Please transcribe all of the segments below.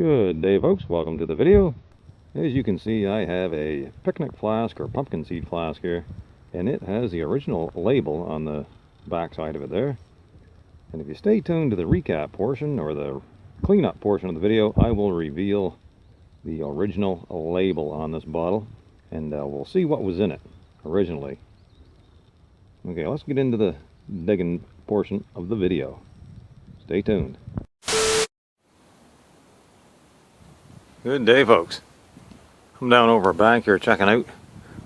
Good day, folks. Welcome to the video. As you can see, I have a picnic flask or pumpkin seed flask here, and it has the original label on the back side of it there. And if you stay tuned to the recap portion or the cleanup portion of the video, I will reveal the original label on this bottle, and we'll see what was in it originally. Okay, let's get into the digging portion of the video. Stay tuned. Good day, folks. I'm down over a bank here checking out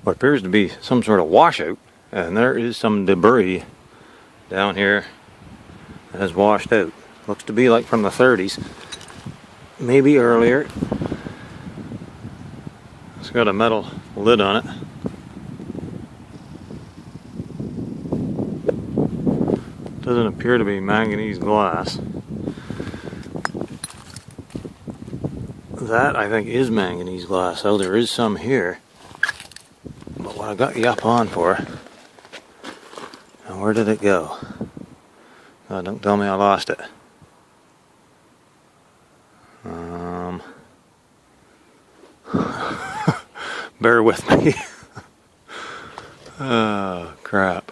what appears to be some sort of washout, and there is some debris down here that has washed out. Looks to be like from the 30s, maybe earlier. It's got a metal lid on it. Doesn't appear to be manganese glass. That, I think, is manganese glass. Oh, there is some here. But what I got you up on for, and where did it go? Oh, don't tell me I lost it. Bear with me. Oh, crap.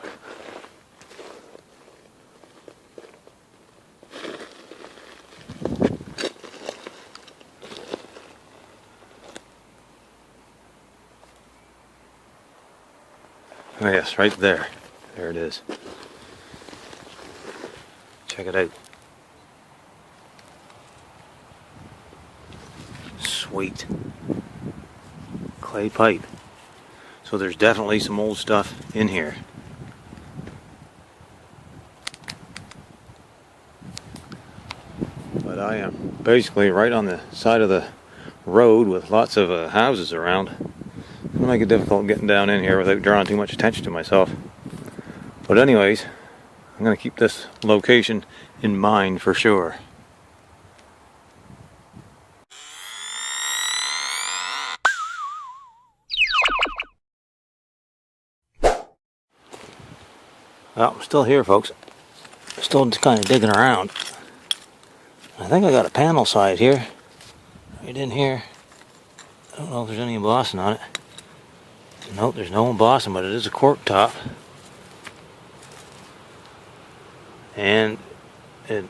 Oh yes, right there. There it is. Check it out. Sweet. Clay pipe. So there's definitely some old stuff in here. But I am basically right on the side of the road with lots of houses around. It'll make it difficult getting down in here without drawing too much attention to myself. But anyways, I'm going to keep this location in mind for sure. Well, I'm still here, folks. Still just kind of digging around. I think I got a panel side here. Right in here. I don't know if there's any embossing on it. Nope, there's no embossing, but it is a cork top. And I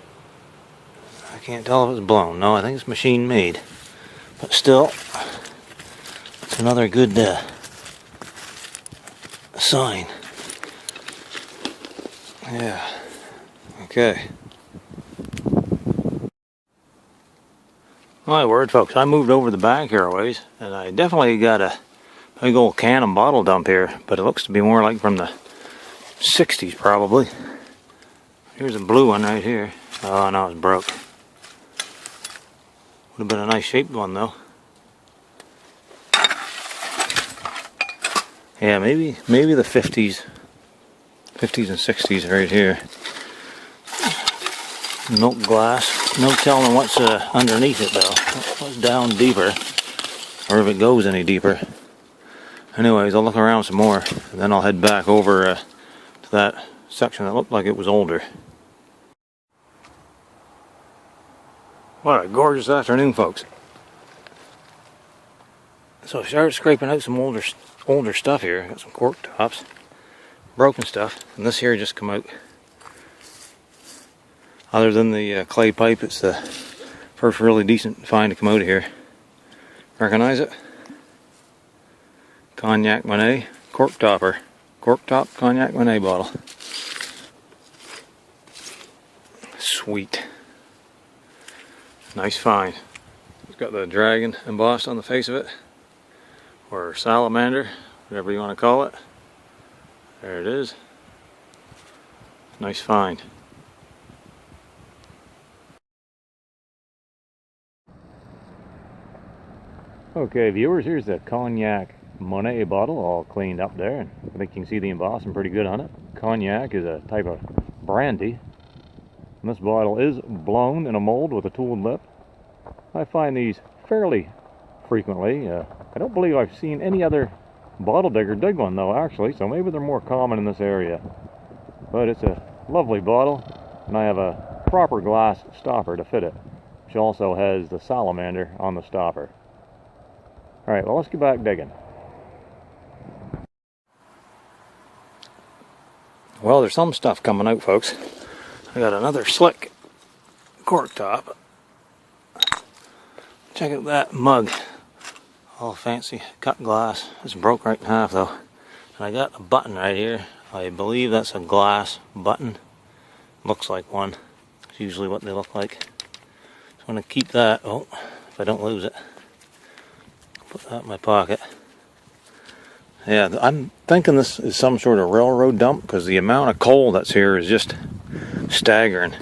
can't tell if it's blown. No, I think it's machine made. But still, it's another good sign. Yeah. Okay. My word, folks, I moved over the bank here a ways, and I definitely got a big old can and bottle dump here, but it looks to be more like from the 60s probably. Here's a blue one right here. Oh no, it's broke. Would have been a nice shaped one though. Yeah, maybe the 50s and 60s right here. Milk glass. No telling what's underneath it though. What's down deeper, or if it goes any deeper. Anyways, I'll look around some more, and then I'll head back over to that section that looked like it was older. What a gorgeous afternoon, folks. So I started scraping out some older stuff here. Got some cork tops, broken stuff, and this here just come out. Other than the clay pipe, it's the first really decent find to come out of here. Recognize it? Cognac Monet cork topper. Cork top Cognac Monet bottle. Sweet. Nice find. It's got the dragon embossed on the face of it. Or salamander, whatever you want to call it. There it is. Nice find. Okay, viewers, here's the Cognac Monet bottle all cleaned up there, and I think you can see the embossing pretty good on it. Cognac is a type of brandy, and this bottle is blown in a mold with a tooled lip. I find these fairly frequently. I don't believe I've seen any other bottle digger dig one though, actually, so maybe they're more common in this area. But it's a lovely bottle, and I have a proper glass stopper to fit it. which also has the salamander on the stopper. Alright, well, let's get back digging. Well, there's some stuff coming out, folks. I got another slick cork top. Check out that mug. All fancy cut glass. It's broke right in half though. And I got a button right here. I believe that's a glass button. Looks like one. It's usually what they look like. So I'm going to keep that. Oh, if I don't lose it. Put that in my pocket. Yeah, I'm thinking this is some sort of railroad dump because the amount of coal that's here is just staggering.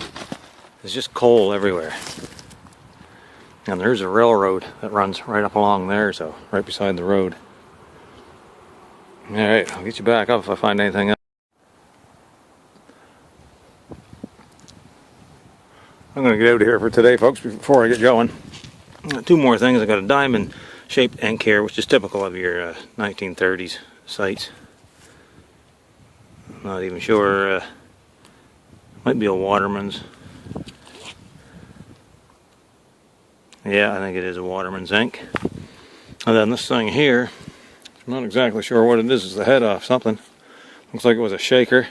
There's just coal everywhere. And there's a railroad that runs right up along there, so right beside the road. Alright, I'll get you back up if I find anything else. I'm going to get out of here for today, folks, before I get going. Two more things. I got a diamond shaped ink here, which is typical of your 1930s sites. Not even sure. Might be a Waterman's. Yeah, I think it is a Waterman's ink. And then this thing here, I'm not exactly sure what it is. It's the head off something. Looks like it was a shaker.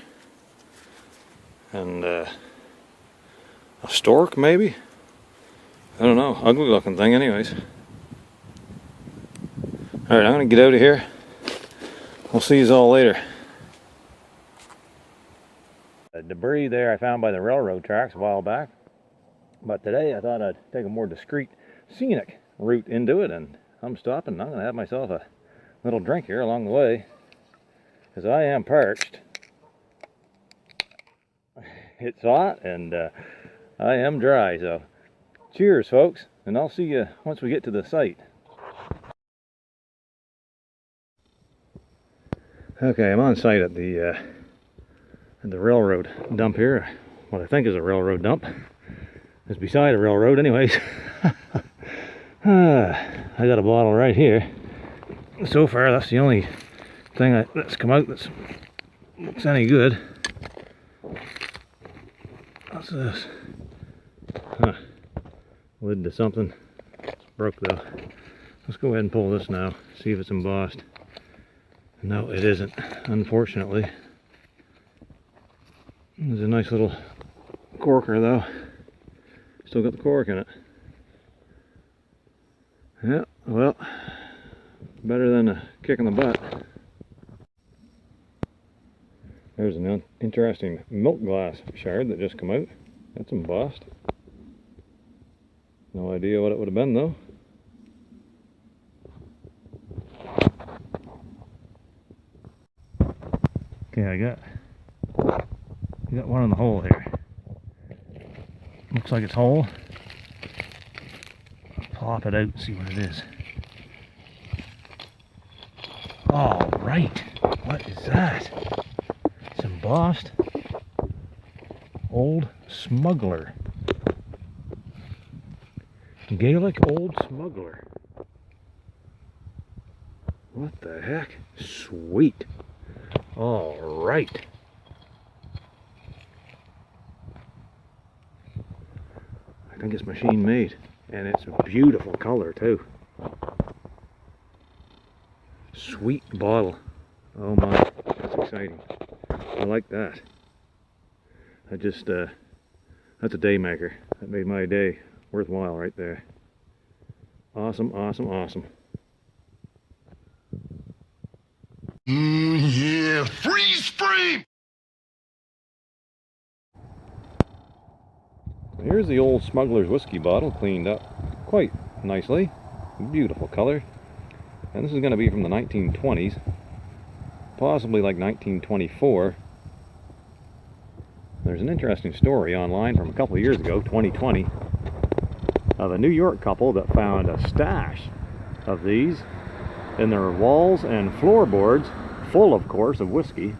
And a stork, maybe? I don't know. Ugly looking thing anyways. Alright, I'm going to get out of here. We'll see you all later. The debris there I found by the railroad tracks a while back. But today I thought I'd take a more discreet, scenic route into it. And I'm stopping. I'm going to have myself a little drink here along the way. Because I am parched. It's hot and I am dry. So cheers, folks. And I'll see you once we get to the site. Okay, I'm on site at the railroad dump here. What I think is a railroad dump. It's beside a railroad anyways. I got a bottle right here. So far that's the only thing that's come out that looks any good. What's this? Huh. Lid to something. It's broke though. Let's go ahead and pull this now. See if it's embossed. No, it isn't, unfortunately. There's a nice little corker though. Still got the cork in it. Yeah, well, better than a kick in the butt. There's an interesting milk glass shard that just come out. That's embossed. No idea what it would have been though. Okay, I got one in the hole here. Looks like it's whole. I'll pop it out and see what it is. All right, what is that? It's embossed. Old Smuggler. Gaelic Old Smuggler. What the heck? Sweet. All right. I think it's machine made, and it's a beautiful color too. Sweet bottle. Oh my, that's exciting. I like that. That's a day maker. That made my day worthwhile right there. Awesome, awesome, awesome. Yeah, freeze frame! Here's the old Smuggler's whiskey bottle, cleaned up quite nicely. Beautiful color. And this is going to be from the 1920s, possibly like 1924. There's an interesting story online from a couple of years ago, 2020, of a New York couple that found a stash of these in their walls and floorboards, full of course of whiskey.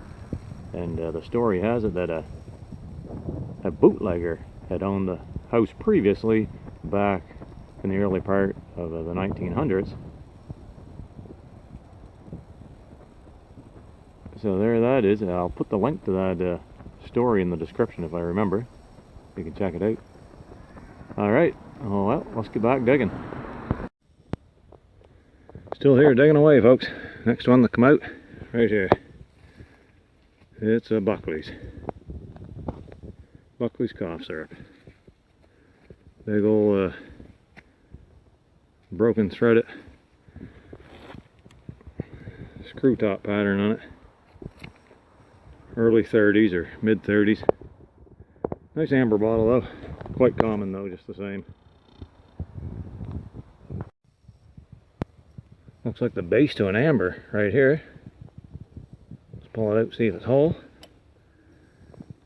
And the story has it that a bootlegger had owned the house previously back in the early part of the 1900s. So there that is. I'll put the link to that story in the description if I remember. You can check it out. Alright, Oh well, let's get back digging. Still here digging away, folks. Next one to come out, right here. It's a Buckley's. Buckley's cough syrup. Big old broken threaded screw top pattern on it. Early 30s or mid 30s. Nice amber bottle though. Quite common though, just the same. Looks like the base to an amber right here. Let's pull it out, see if it's whole.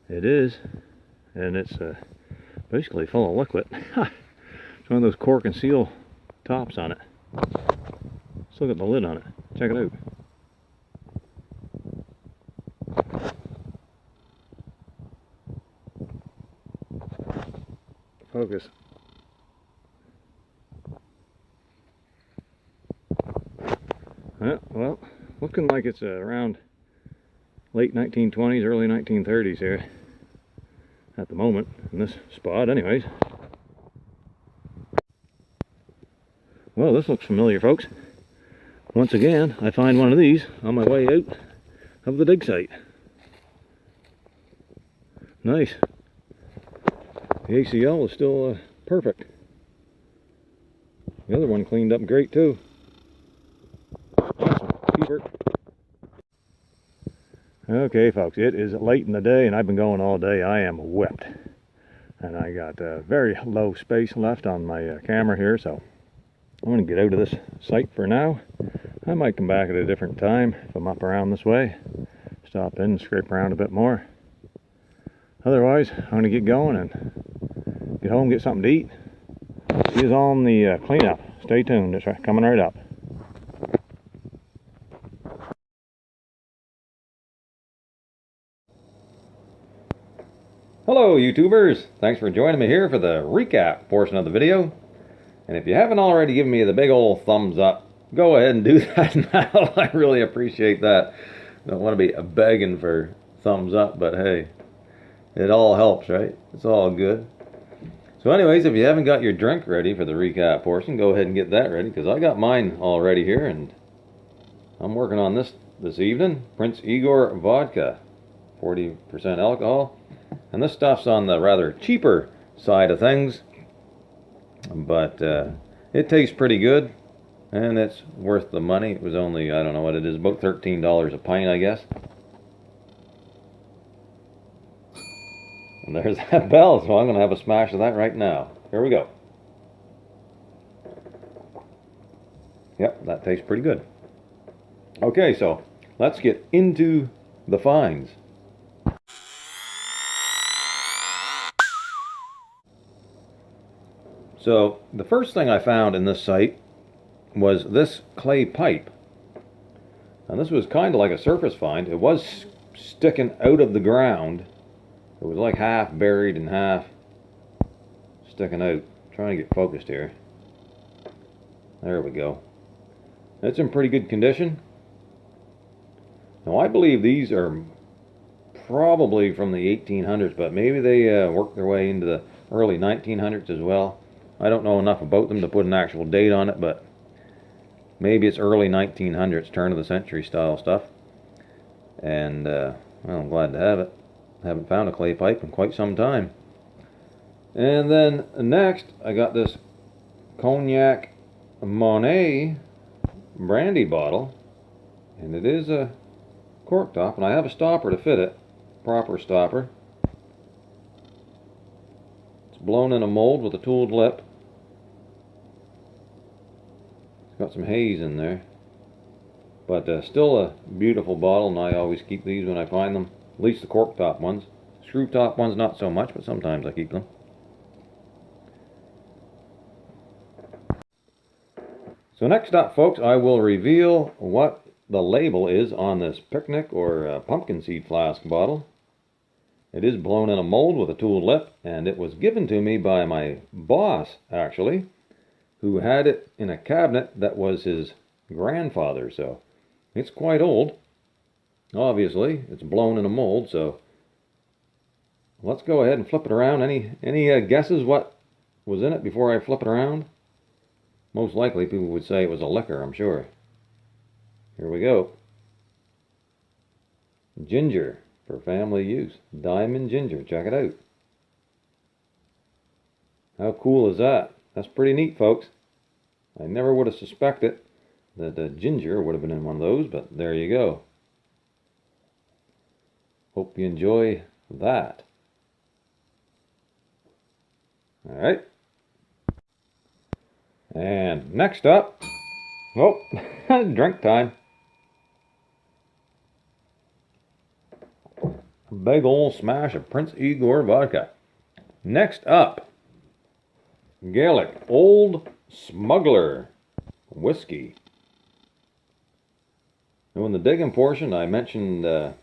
It is, and it's basically full of liquid. It's one of those cork and seal tops on it. Let's look at the lid on it. Check it out. Focus. Well, looking like it's around late 1920s, early 1930s here at the moment, in this spot anyways. Well, this looks familiar, folks. Once again, I find one of these on my way out of the dig site. Nice. The ACL is still perfect. The other one cleaned up great too. Awesome. Keeper. Okay, folks, it is late in the day and I've been going all day. I am whipped. And I got very low space left on my camera here, so I'm going to get out of this site for now. I might come back at a different time if I'm up around this way. Stop in and scrape around a bit more. Otherwise, I'm going to get going and get home, get something to eat. See you on the cleanup. Stay tuned, it's coming right up. Hello YouTubers, thanks for joining me here for the recap portion of the video. And if you haven't already given me the big old thumbs up, go ahead and do that now. I really appreciate that. Don't want to be begging for thumbs up, but hey, it all helps, right? It's all good. So anyways, if you haven't got your drink ready for the recap portion, go ahead and get that ready, because I got mine all ready here, and I'm working on this evening. Prince Igor vodka, 40% alcohol. And this stuff's on the rather cheaper side of things, but it tastes pretty good, and it's worth the money. It was only, I don't know what it is, about $13 a pint, I guess. And there's that bell, so I'm going to have a smash of that right now. Here we go. Yep, that tastes pretty good. Okay, so let's get into the finds. So the first thing I found in this site was this clay pipe. And this was kind of like a surface find. It was sticking out of the ground. It was like half buried and half sticking out. Trying to get focused here. There we go. It's in pretty good condition. Now I believe these are probably from the 1800s, but maybe they worked their way into the early 1900s as well. I don't know enough about them to put an actual date on it, but maybe it's early 1900s, turn of the century style stuff. And well, I'm glad to have it. I haven't found a clay pipe in quite some time. And then next, I got this Cognac Monet brandy bottle, and it is a cork top, and I have a stopper to fit it, proper stopper. It's blown in a mold with a tooled lip. It's got some haze in there, but still a beautiful bottle, and I always keep these when I find them, at least the cork top ones. Screw top ones not so much, but sometimes I keep them. So next up, folks, I will reveal what the label is on this picnic or pumpkin seed flask bottle. It is blown in a mold with a tooled lip, and it was given to me by my boss, actually, who had it in a cabinet that was his grandfather, so it's quite old. Obviously, it's blown in a mold, so let's go ahead and flip it around. Any guesses what was in it before I flip it around? Most likely people would say it was a liquor, I'm sure. Here we go. Ginger for family use. Diamond ginger. Check it out. How cool is that? That's pretty neat, folks. I never would have suspected that ginger would have been in one of those, but there you go. Hope you enjoy that. Alright. And next up, oh, drink time. A big old smash of Prince Igor vodka. Next up, Gaelic Old Smuggler whiskey. Now in the digging portion, I mentioned a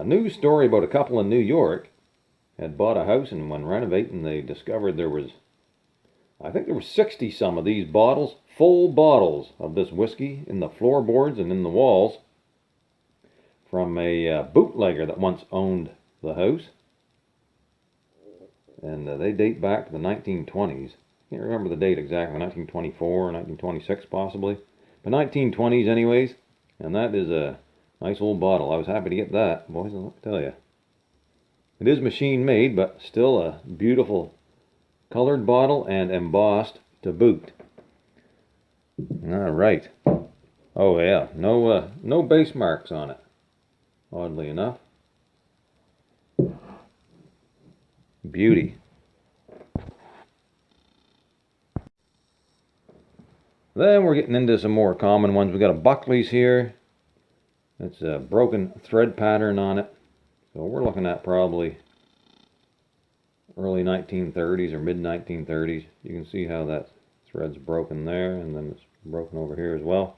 news story about a couple in New York had bought a house, and when renovating they discovered there was, I think there were 60 some of these bottles, full bottles of this whiskey in the floorboards and in the walls from a bootlegger that once owned the house. And they date back to the 1920s. Can't remember the date exactly, 1924 or 1926 possibly. But 1920s anyways. And that is a nice old bottle. I was happy to get that, boys, let me tell you. It is machine made, but still a beautiful colored bottle and embossed to boot. Alright. Oh yeah, no base marks on it, oddly enough. Beauty. Then we're getting into some more common ones. We got a Buckley's here. It's a broken thread pattern on it. So we're looking at probably early 1930s or mid 1930s. You can see how that thread's broken there, and then it's broken over here as well.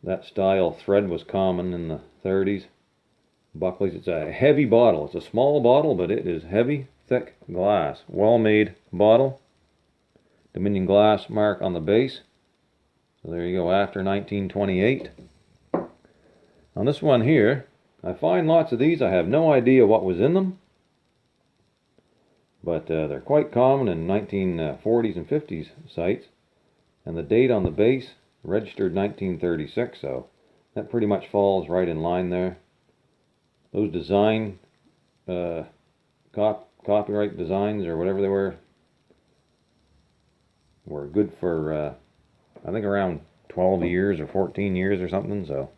That style thread was common in the 30s. Buckley's, it's a heavy bottle. It's a small bottle, but it is heavy, thick glass. Well-made bottle. Dominion glass mark on the base. So there you go, after 1928. On this one here, I find lots of these. I have no idea what was in them, but they're quite common in 1940s and 50s sites. And the date on the base, registered 1936, so that pretty much falls right in line there. Those design, copyright designs or whatever they were good for, I think around 12 years or 14 years or something, so.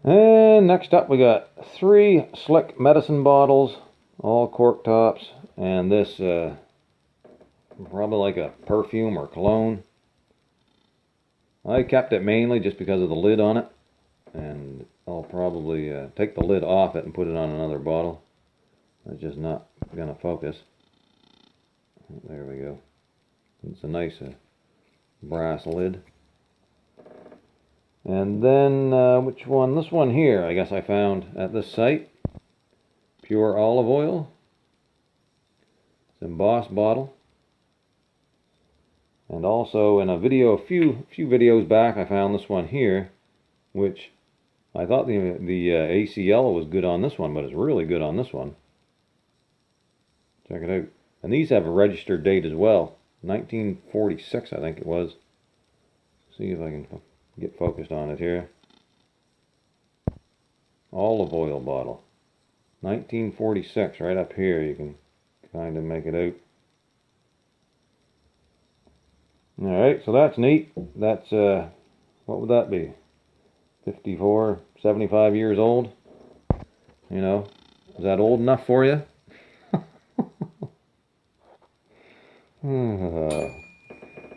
And next up we got 3 slick medicine bottles, all cork tops, and this probably like a perfume or cologne. I kept it mainly just because of the lid on it, and I'll probably take the lid off it and put it on another bottle. It's just not gonna focus. There we go. It's a nice brass lid. And then, which one? This one here, I guess I found at this site. Pure olive oil. It's an embossed bottle. And also in a video, a few videos back, I found this one here, which I thought the ACL was good on this one, but it's really good on this one. Check it out. And these have a registered date as well. 1946, I think it was. See if I can get focused on it here. Olive oil bottle. 1946, right up here. You can kind of make it out. Alright, so that's neat. That's, what would that be? 54, 75 years old? You know, is that old enough for you?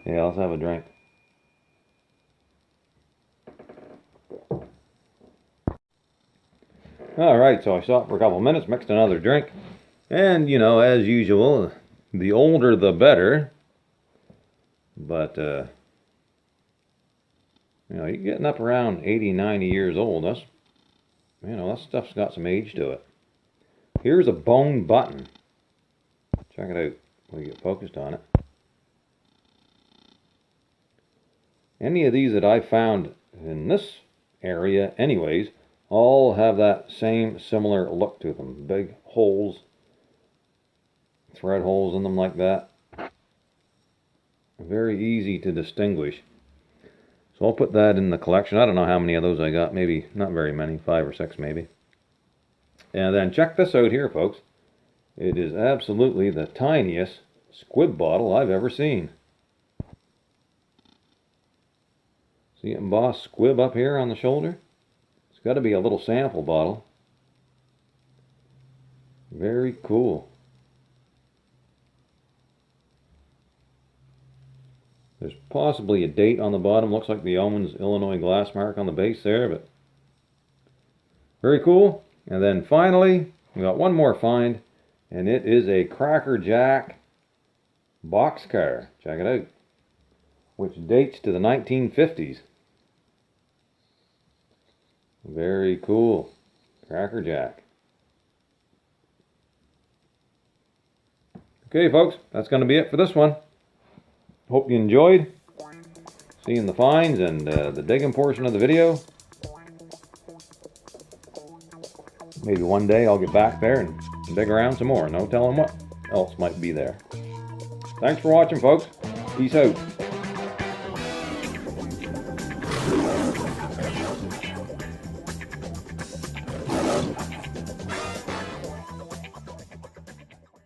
Yeah, let's have a drink. Alright, so I stopped for a couple of minutes, mixed another drink. And, you know, as usual, the older the better. But, you know, you're getting up around 80, 90 years old. That's, you know, that stuff's got some age to it. Here's a bone button. Check it out when you get focused on it. Any of these that I found in this area anyways all have that same similar look to them. Big holes, thread holes in them like that. Very easy to distinguish. So I'll put that in the collection. I don't know how many of those I got. Maybe not very many, 5 or 6 maybe. And then check this out here, folks. It is absolutely the tiniest squib bottle I've ever seen. See embossed squib up here on the shoulder? It's got to be a little sample bottle. Very cool. There's possibly a date on the bottom. Looks like the Owens, Illinois glass mark on the base there, but very cool. And then finally, we got one more find, and it is a Cracker Jack boxcar. Check it out. Which dates to the 1950s. Very cool. Cracker Jack. Okay, folks, that's going to be it for this one. Hope you enjoyed seeing the finds and the digging portion of the video. Maybe one day I'll get back there and dig around some more. No telling what else might be there. Thanks for watching, folks. Peace out.